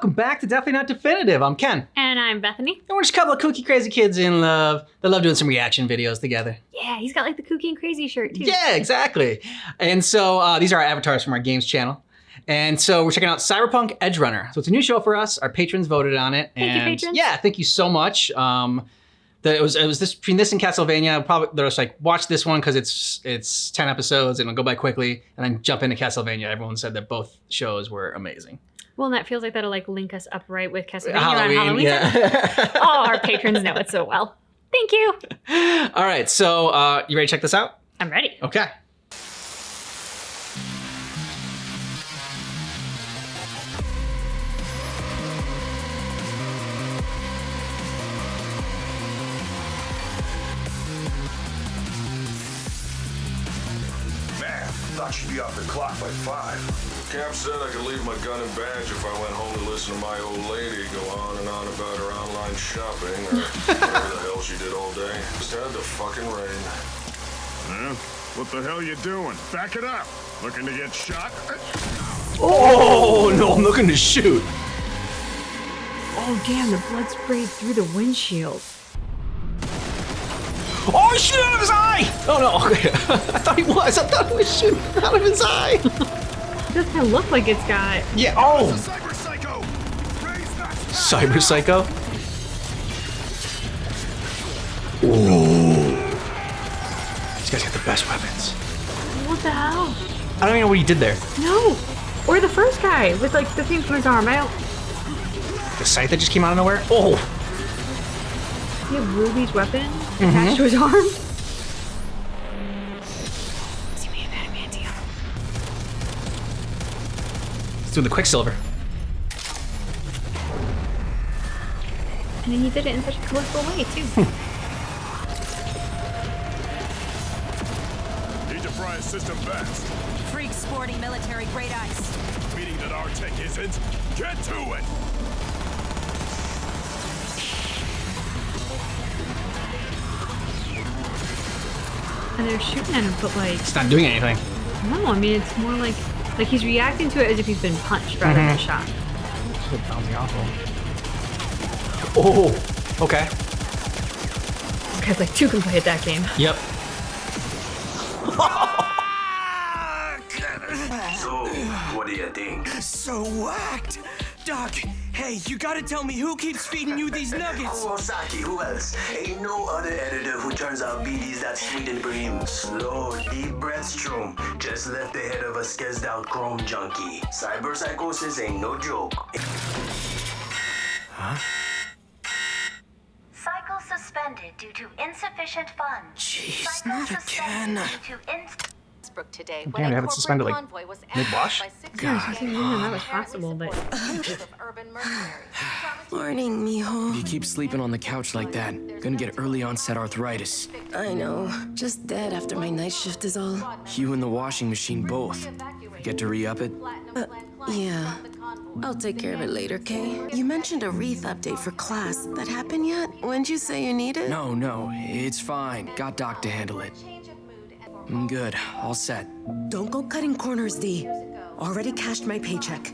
welcome back to Definitely Not Definitive. I'm Ken. And I'm Bethany. And we're just a couple of kooky, crazy kids in love that love doing some reaction videos together. Yeah, he's got like the kooky and crazy shirt too. Yeah, exactly. And so these are our avatars from our games channel. And so we're checking out Cyberpunk Edgerunners. So it's a new show for us. Our patrons voted on it. Thank you, patrons. Yeah, thank you so much. It was this between this and Castlevania. Probably they're just like, watch this one because it's 10 episodes and it'll go by quickly, and then jump into Castlevania. Everyone said that both shows were amazing. Well, and that feels like that'll like link us up right with Castlevania Halloween, on Halloween. yeah. Oh, our patrons know it so well. Thank you. All right, so you ready to check this out? I'm ready. Okay. Thought you'd be off the clock by 5. Cap said I could leave my gun and badge if I went home to listen to my old lady go on and on about her online shopping or whatever the hell she did all day. Just had to fucking rain. What the hell you doing? Back it up. Looking to get shot? Oh, no, I'm looking to shoot. Oh, damn, the blood sprayed through the windshield. Oh, shoot out of his eye! Oh, no, okay. I thought he was shooting out of his eye. It does kind of look like it's got... Yeah, oh! Cyber Psycho! Cyber Psycho? Ooh. These guys got the best weapons. What the hell? I don't even know what he did there. No. Or the first guy with like the thing from his arm. The scythe that just came out of nowhere? Oh! He had Ruby's weapon attached to his arm. He's doing the Quicksilver. And then he did it in such a colorful way too. Need to fry a system fast. Freak sporting military grade ice. Meaning that our tech isn't. Get to it! And they're shooting at him, but like... It's not doing anything. No, I mean, it's more like he's reacting to it as if he's been punched rather than shot. It's bouncing awful. Oh, okay. This guy's like 2 can play at that game. Yep. So, what do you think? So whacked! Doc, hey, you gotta tell me who keeps feeding you these nuggets? Oh, Saki, who else? Ain't no other editor who turns out BDs that sweet and cream. Slow, deep breathstrom. Just left the head of a skezzed out chrome junkie. Cyber psychosis ain't no joke. Huh? Cycle suspended due to insufficient funds. Jeez, Cycle not suspended again. due to Today, Damn, they have it suspended like mid-wash? Yeah, I didn't know that was possible, but... Morning, mijo. You keep sleeping on the couch like that, gonna get early onset arthritis. I know. Just dead after my night shift is all. You and the washing machine both. Get to re-up it? Yeah. I'll take care of it later, Kay. You mentioned a wreath update for class. That happened yet? When'd you say you need it? No, it's fine. Got Doc to handle it. Good, all set. Don't go cutting corners, D. Already cashed my paycheck.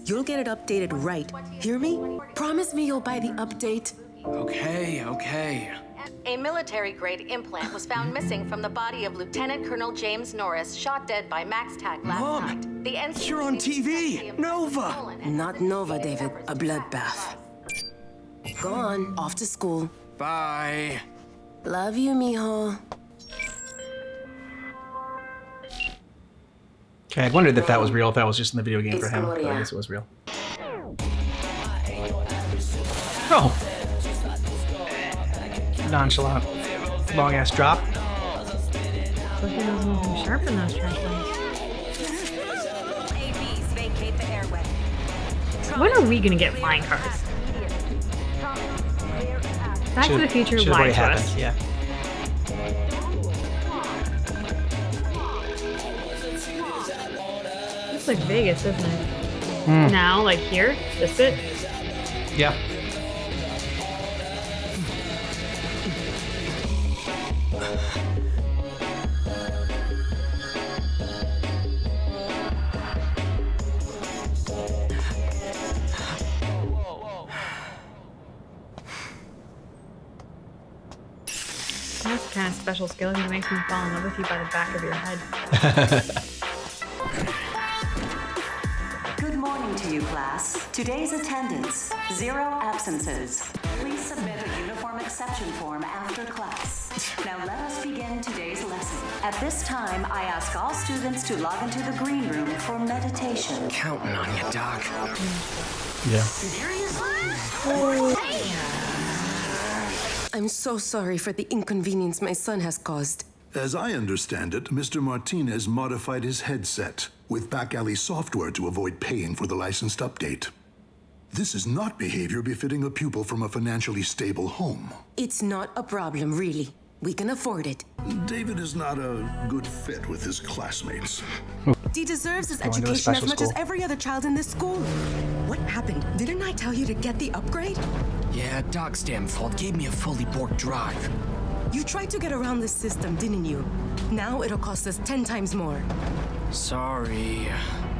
You'll get it updated right. Hear me? Promise me you'll buy the update. Okay. A military-grade implant was found missing from the body of Lieutenant Colonel James Norris, shot dead by Max Tack last Mom, night. The NCAA you're on TV. Nova. Not Nova, David. A bloodbath. Go on, off to school. Bye. Love you, mijo. Okay, I wondered if that was real, if that was just in the video game for him, but I guess it was real. Oh! Nonchalant. Long-ass drop. Look at those moving sharp in those trash bags. ABs vacate the airway. When are we gonna get flying cars? Back to the Future Should've lied already to happened, us. yeah. It's like Vegas, isn't it? Now, like here, this it. Yeah. kind of special skill. He makes me fall in love with you by the back of your head. Good morning to you, class. Today's attendance, 0 absences. Please submit a uniform exception form after class. Now let us begin today's lesson. At this time, I ask all students to log into the green room for meditation. Counting on you, Doc. Yeah. I'm so sorry for the inconvenience my son has caused. As I understand it, Mr. Martinez modified his headset with back alley software to avoid paying for the licensed update. This is not behavior befitting a pupil from a financially stable home. It's not a problem, really. We can afford it. David is not a good fit with his classmates. He deserves his Going to a education as special much as school. every other child in this school. What happened? Didn't I tell you to get the upgrade? Yeah, Doc's damn fault gave me a fully borked drive. You tried to get around the system, didn't you? Now it'll cost us 10 times more. Sorry.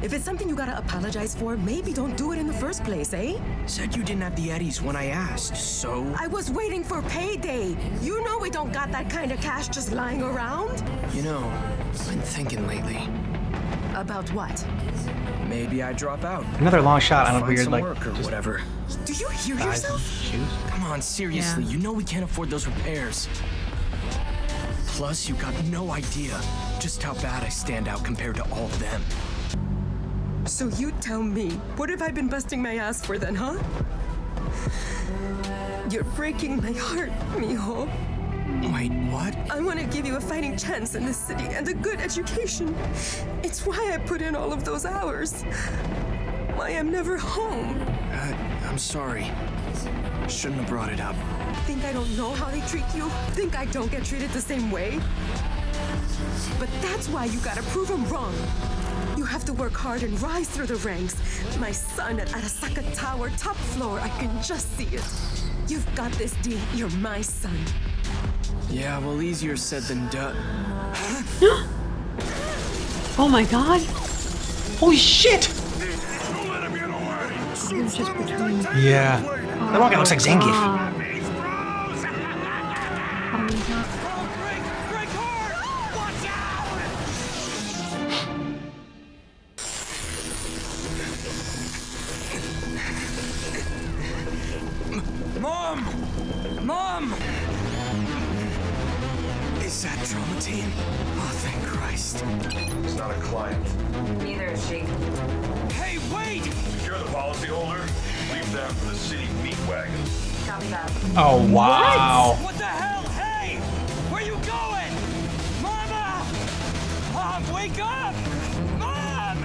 If it's something you gotta apologize for, maybe don't do it in the first place, eh? Said you didn't have the Eddies when I asked, so... I was waiting for payday. You know we don't got that kind of cash just lying around. You know, I've been thinking lately. About what? Maybe I drop out. Another long shot on a Find weird some like work or just whatever. Do you hear eyes and yourself? shoes. Come on, seriously, Yeah. you know we can't afford those repairs. Plus, you got no idea just how bad I stand out compared to all of them. So you tell me, what have I been busting my ass for then, huh? You're breaking my heart, mijo. Wait, what? I want to give you a fighting chance in this city and a good education. It's why I put in all of those hours. Why I'm never home. I'm sorry. Shouldn't have brought it up. Think I don't know how they treat you? Think I don't get treated the same way? But that's why you gotta prove them wrong. You have to work hard and rise through the ranks. My son at Arasaka Tower, top floor, I can just see it. You've got this, D. You're my son. Yeah, well, easier said than done. Oh my god! Holy shit! Don't let him get away. He was just between. Yeah. That one guy looks like Zangief. He's froze. Oh my god. Break hard! Watch out! Mom! Mom! Is that Traumantine? Oh, thank Christ. It's not a client. Neither is she. Hey, wait! You're the policyholder. Leave that for the city meat wagon. Copy that. Oh wow. What the hell? Hey! Where you going? Mama! Mom, wake up! Mom!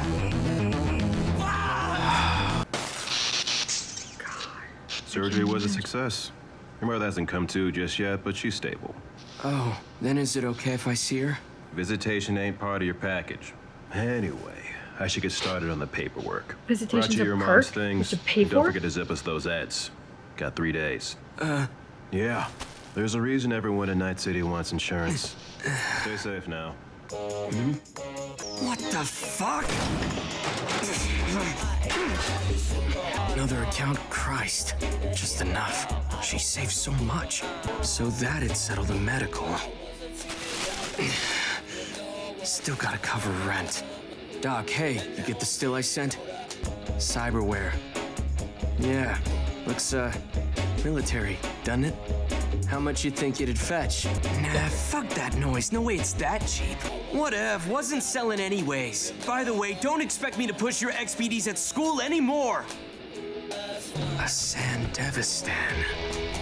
Ah! Surgery was a success. Your mother hasn't come to just yet, but she's stable. Oh, then is it okay if I see her? Visitation ain't part of your package. Anyway, I should get started on the paperwork. Visitation's Brought you a your perk? mom's things. You have to pay And don't for? forget to zip us those ads. Got 3 days. Yeah. There's a reason everyone in Night City wants insurance. Stay safe now. What the fuck? Another account? Christ. Just enough. She saved so much. So that'd settle the medical. Still gotta cover rent. Doc, hey, you get the still I sent? Cyberware. Yeah, looks, military, doesn't it? How much you think it'd fetch? Nah, fuck that noise. No way it's that cheap. Whatever, wasn't selling anyways. By the way, don't expect me to push your XPDs at school anymore. A Sandevistan.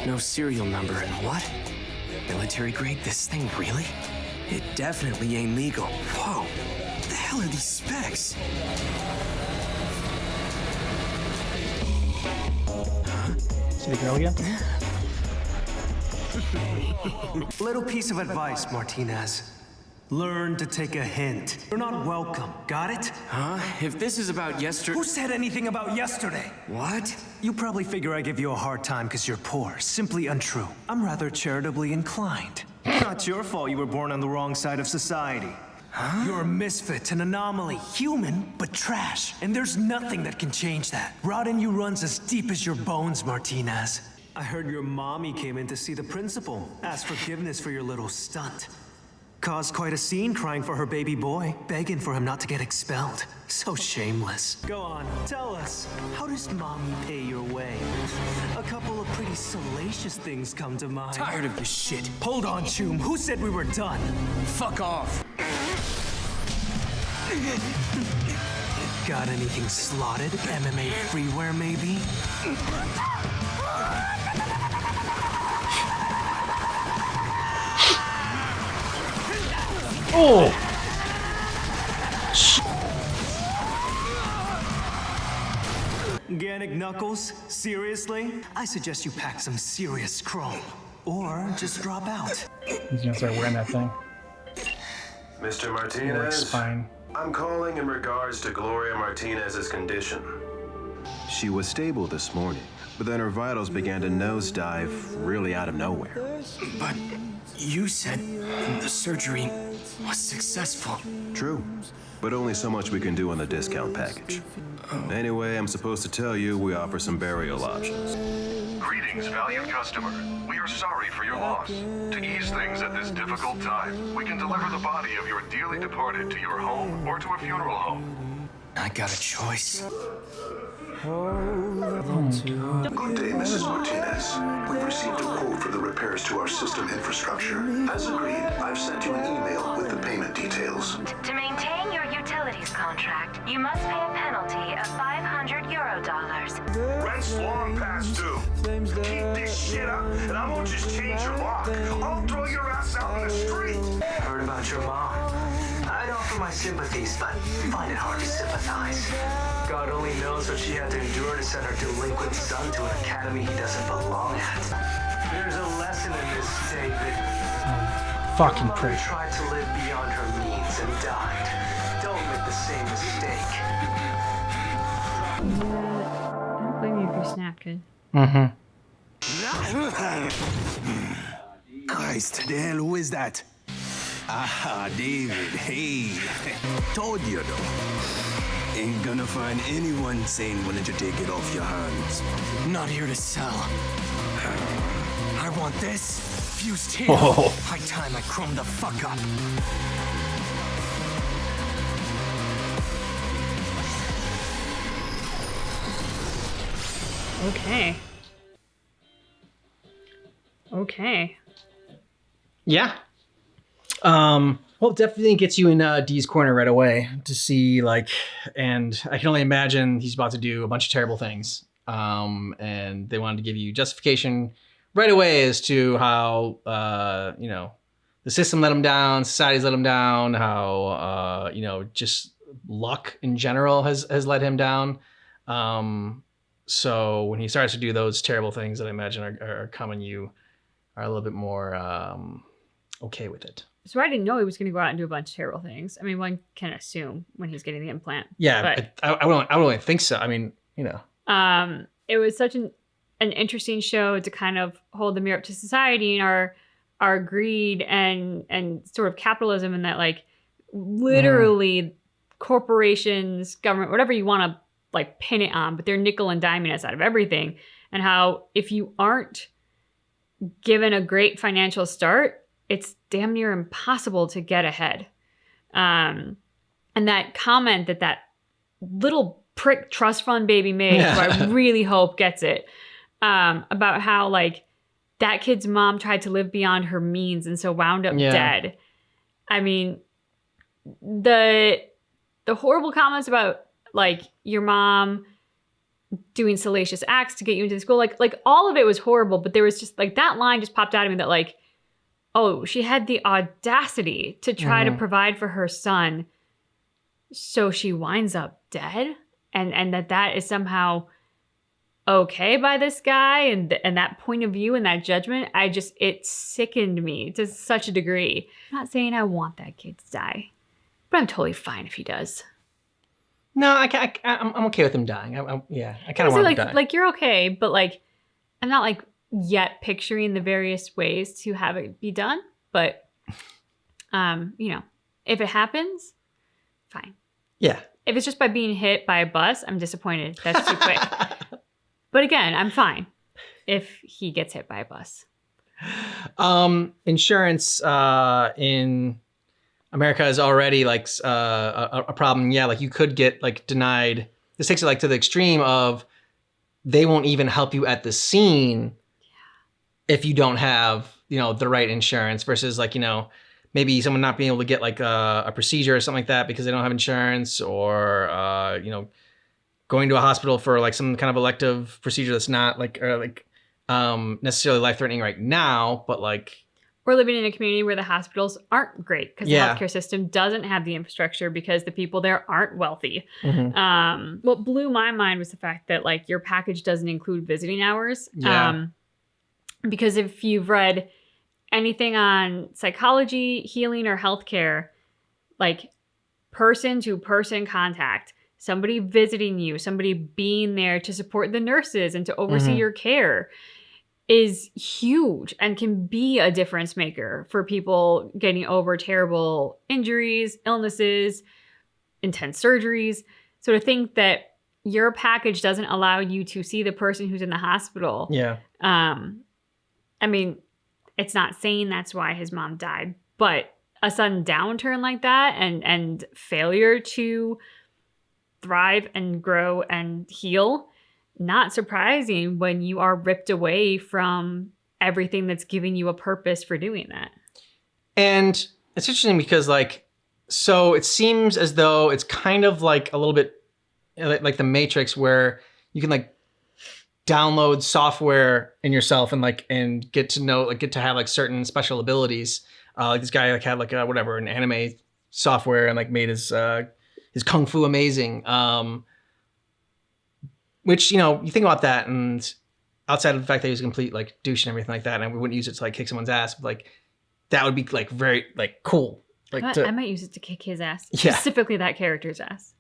No serial number and what? Military grade this thing, really? It definitely ain't legal. Whoa, what the hell are these specs? See the girl again? Little piece of advice, Martinez. Learn to take a hint. You're not welcome. Got it? Huh? If this is about yesterday... Who said anything about yesterday? What? You probably figure I give you a hard time because you're poor. Simply untrue. I'm rather charitably inclined. Not your fault you were born on the wrong side of society. Huh? You're a misfit, an anomaly. Human, but trash. And there's nothing that can change that. Rot in you runs as deep as your bones, Martinez. I heard your mommy came in to see the principal, ask forgiveness for your little stunt. Caused quite a scene crying for her baby boy, begging for him not to get expelled. So shameless. Go on, tell us, how does mommy pay your way? A couple of pretty salacious things come to mind. Tired of this shit. Hold on, Choom. Who said we were done? Fuck off. Got anything slotted? MMA freeware, maybe? Oh! Organic Knuckles? Seriously? I suggest you pack some serious chrome. Or just drop out. He's gonna start wearing that thing. Mr. Looks Martinez, fine. I'm calling in regards to Gloria Martinez's condition. She was stable this morning, but then her vitals began to nosedive really out of nowhere. But you said the surgery was successful. True, but only so much we can do on the discount package. Anyway, I'm supposed to tell you we offer some burial options. Greetings, valued customer. We are sorry for your loss. To ease things at this difficult time, we can deliver the body of your dearly departed to your home or to a funeral home. I got a choice. Good day, Mrs. Martinez. We've received a quote for the repairs to our system infrastructure. As agreed, I've sent you an email with the payment details. To maintain your utilities contract, you must pay a penalty of $500. Rent's long past due. Keep this shit up, and I won't just change your lock. I'll throw your ass out in the street. Heard about your mom. I'd offer my sympathies, but find it hard to sympathize. God only knows what she had to endure to send her delinquent son to an academy he doesn't belong at. There's a lesson in this, David. Fucking Your prick. mother tried to live beyond her means and died. Don't make the same mistake. I don't blame you if you snapped, kid. Mm-hmm. Christ, the hell, who is that? Ah, David, hey. Told you, though. Ain't gonna find anyone sane willing to take it off your hands. Not here to sell. I want this fused here. Oh. High time I chrome the fuck up. Okay. Okay. Yeah. Well, it definitely gets you in Dee's corner right away to see, like, and I can only imagine he's about to do a bunch of terrible things. And they wanted to give you justification right away as to how, you know, the system let him down, society's let him down, how, you know, just luck in general has let him down. So when he starts to do those terrible things that I imagine are coming, you are a little bit more okay with it. So I didn't know he was going to go out and do a bunch of terrible things. I mean, one can assume when he's getting the implant. Yeah, but I don't really think so. I mean, you know. It was such an interesting show to kind of hold the mirror up to society and our greed and sort of capitalism, and that, like, literally corporations, government, whatever you want to, like, pin it on, but they're nickel and diming us out of everything. And how if you aren't given a great financial start, it's damn near impossible to get ahead. And that comment that little prick trust fund baby made, who I really hope gets it, about how, like, that kid's mom tried to live beyond her means and so wound up dead. I mean, the horrible comments about, like, your mom doing salacious acts to get you into the school, like all of it was horrible, but there was just, like, that line just popped out of me that, like, oh, she had the audacity to try to provide for her son, so she winds up dead, and that is somehow okay by this guy, and that point of view and that judgment. It sickened me to such a degree. I'm not saying I want that kid to die, but I'm totally fine if he does. No, I'm okay with him dying. I kind of want him to die. Like, you're okay, but, like, I'm not, like, yet picturing the various ways to have it be done, but you know, if it happens, fine. Yeah. If it's just by being hit by a bus, I'm disappointed. That's too quick. But again, I'm fine. if he gets hit by a bus? Insurance in America is already like a problem. Yeah, like you could get like denied. This takes it like to the extreme of they won't even help you at the scene if you don't have, you know, the right insurance versus like, you know, maybe someone not being able to get like a procedure or something like that because they don't have insurance, or, you know, going to a hospital for like some kind of elective procedure that's not like, or like necessarily life-threatening right now, but like, We're living in a community where the hospitals aren't great because Yeah. the healthcare system doesn't have the infrastructure because the people there aren't wealthy. Mhm. What blew my mind was the fact that like your package doesn't include visiting hours. Yeah. Because if you've read anything on psychology, healing, or healthcare, like person to person contact, somebody visiting you, somebody being there to support the nurses and to oversee Mhm. your care is huge and can be a difference maker for people getting over terrible injuries, illnesses, intense surgeries. So to think that your package doesn't allow you to see the person who's in the hospital. Yeah. I mean, it's not saying that's why his mom died, but a sudden downturn like that and failure to thrive and grow and heal, not surprising when you are ripped away from everything that's giving you a purpose for doing that. And it's interesting because like, so it seems as though it's kind of like a little bit like the Matrix, where you can like download software in yourself and like, and get to know, like get to have like certain special abilities. Like this guy like had like a, whatever, an anime software and like made his kung fu amazing. Which, you know, you think about that, and outside of the fact that he was a complete like douche and everything like that, and we wouldn't use it to like kick someone's ass, but like that would be like very like cool. Like I might use it to kick his ass, Yeah. specifically that character's ass.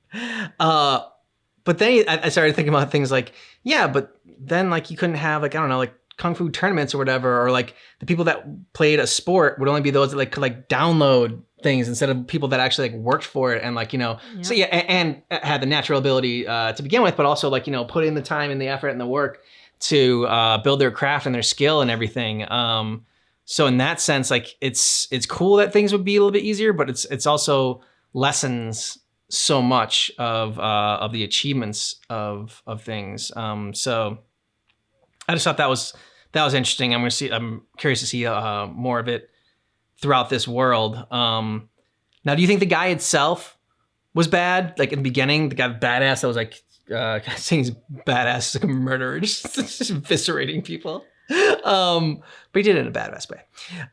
But then I started thinking about things like, yeah, but then like you couldn't have like, I don't know, like kung fu tournaments or whatever, or like the people that played a sport would only be those that like could like download things instead of people that actually like worked for it and like, you know, so yeah, and had the natural ability to begin with, but also like, you know, put in the time and the effort and the work to build their craft and their skill and everything. So in that sense, like it's cool that things would be a little bit easier, but it's also lessens so much of the achievements of things. So I just thought that was interesting. I'm curious to see more of it throughout this world. Now, do you think the guy itself was bad? Like in the beginning, the guy badass that was like saying he's badass, like a murderer, just eviscerating people. But he did it in a badass way.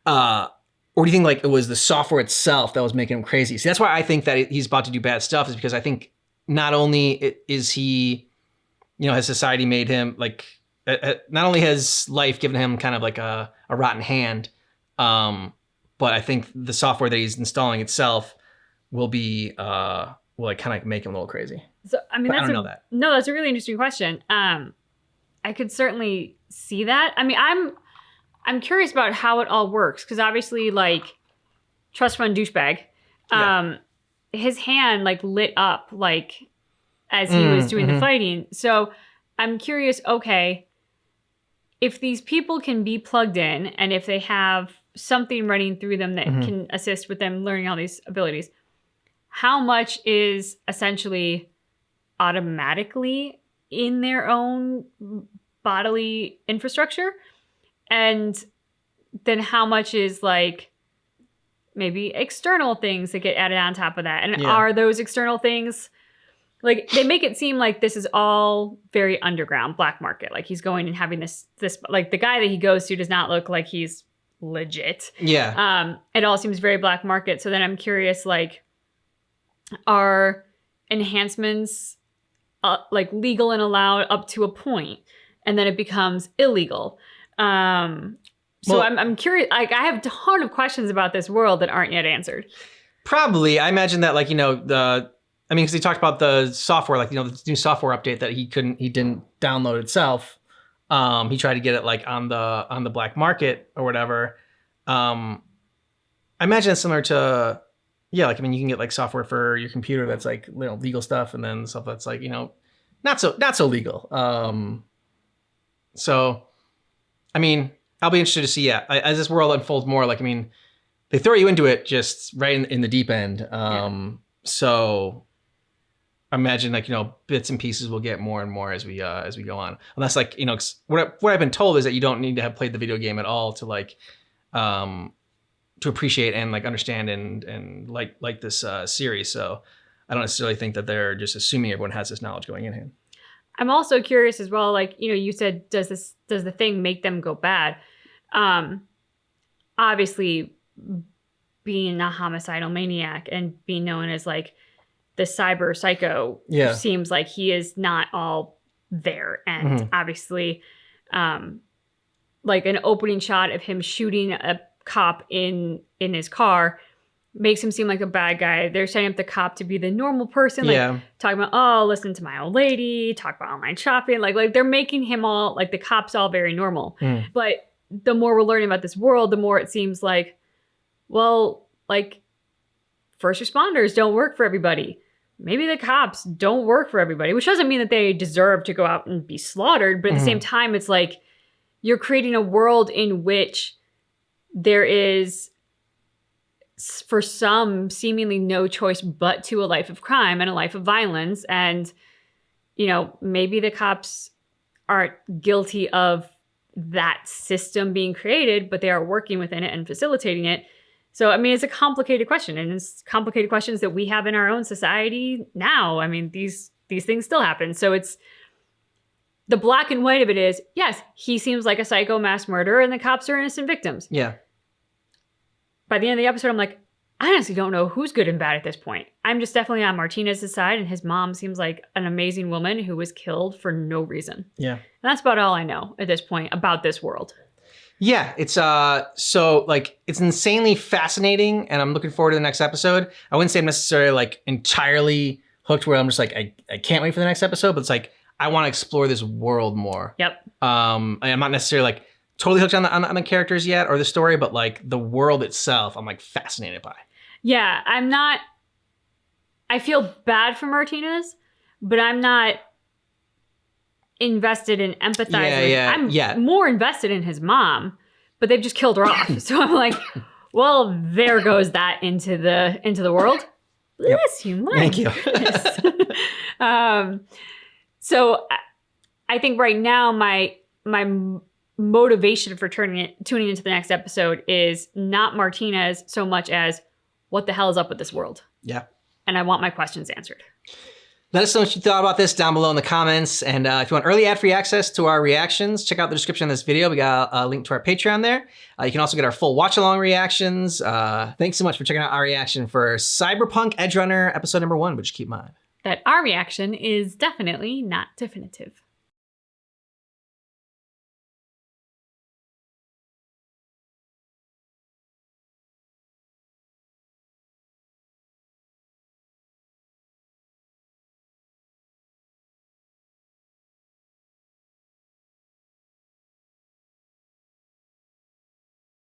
Or do you think like it was the software itself that was making him crazy? See, that's why I think that he's about to do bad stuff, is because I think not only is he, you know, has society made him like, not only has life given him kind of like a rotten hand, but I think the software that he's installing itself will be, will like kind of make him a little crazy. So, I mean, But I don't know that. No, that's a really interesting question. I could certainly see that. I mean, I'm curious about how it all works, because obviously, like, trust fund douchebag, his hand like lit up like as he was doing the fighting. So I'm curious. Okay, if these people can be plugged in, and if they have something running through them that can assist with them learning all these abilities, how much is essentially automatically in their own bodily infrastructure? And then how much is like maybe external things that get added on top of that? And are those external things, like they make it seem like this is all very underground, black market. Like he's going and having this like the guy that he goes to does not look like he's legit. Yeah. It all seems very black market. So then I'm curious, like, are enhancements like legal and allowed up to a point, and then it becomes illegal? So I'm curious. Like, I have a ton of questions about this world that aren't yet answered. Probably. I imagine that, like, you know, because he talked about the software, like, you know, the new software update that he didn't download itself. He tried to get it like on the black market or whatever. I imagine it's similar to, yeah, like, I mean, you can get like software for your computer that's like, you know, legal stuff, and then stuff that's like, you know, not so legal. So I mean, I'll be interested to see, as this world unfolds more, like, I mean, they throw you into it just right in the deep end. So I imagine, like, you know, bits and pieces will get more and more as we go on. Unless, like, you know, what I've been told is that you don't need to have played the video game at all to like to appreciate and like understand and like this series. So I don't necessarily think that they're just assuming everyone has this knowledge going in. I'm also curious as well, like, you know, you said, does the thing make them go bad? Obviously, being a homicidal maniac and being known as like the cyber psycho seems like he is not all there. And obviously, like an opening shot of him shooting a cop in his car makes him seem like a bad guy. They're setting up the cop to be the normal person, like talking about, oh, listen to my old lady, talk about online shopping. Like they're making him all, like the cops all very normal. But the more we're learning about this world, the more it seems like, well, like first responders don't work for everybody. Maybe the cops don't work for everybody, which doesn't mean that they deserve to go out and be slaughtered. But at the same time, it's like you're creating a world in which there is, for some, seemingly no choice but to a life of crime and a life of violence. And, you know, maybe the cops aren't guilty of that system being created, but they are working within it and facilitating it. So, I mean, it's a complicated question, and it's complicated questions that we have in our own society now. I mean, these things still happen. So it's the black and white of it is, yes, he seems like a psycho mass murderer and the cops are innocent victims. Yeah. By the end of the episode, I'm like, I honestly don't know who's good and bad at this point. I'm just definitely on Martinez's side, and his mom seems like an amazing woman who was killed for no reason. Yeah. And that's about all I know at this point about this world. Yeah, it's so like it's insanely fascinating, and I'm looking forward to the next episode. I wouldn't say I'm necessarily like entirely hooked where I'm just like I can't wait for the next episode, but it's like I want to explore this world more. Yep. I'm not necessarily like totally hooked on the characters yet or the story, but like the world itself, I'm like fascinated by. Yeah, I'm not. I feel bad for Martinez, but I'm not invested in empathizing. I'm more invested in his mom, but they've just killed her off. So I'm like, well, there goes that into the world. Bless you, my Thank you. So I think right now my motivation for tuning into the next episode is not Martinez so much as what the hell is up with this world. Yeah. And I want my questions answered. Let us know what you thought about this down below in the comments. And if you want early ad-free access to our reactions, check out the description of this video. We got a link to our Patreon there. You can also get our full watch-along reactions. Thanks so much for checking out our reaction for Cyberpunk Edgerunner episode number 1, which keep in mind that our reaction is definitely not definitive.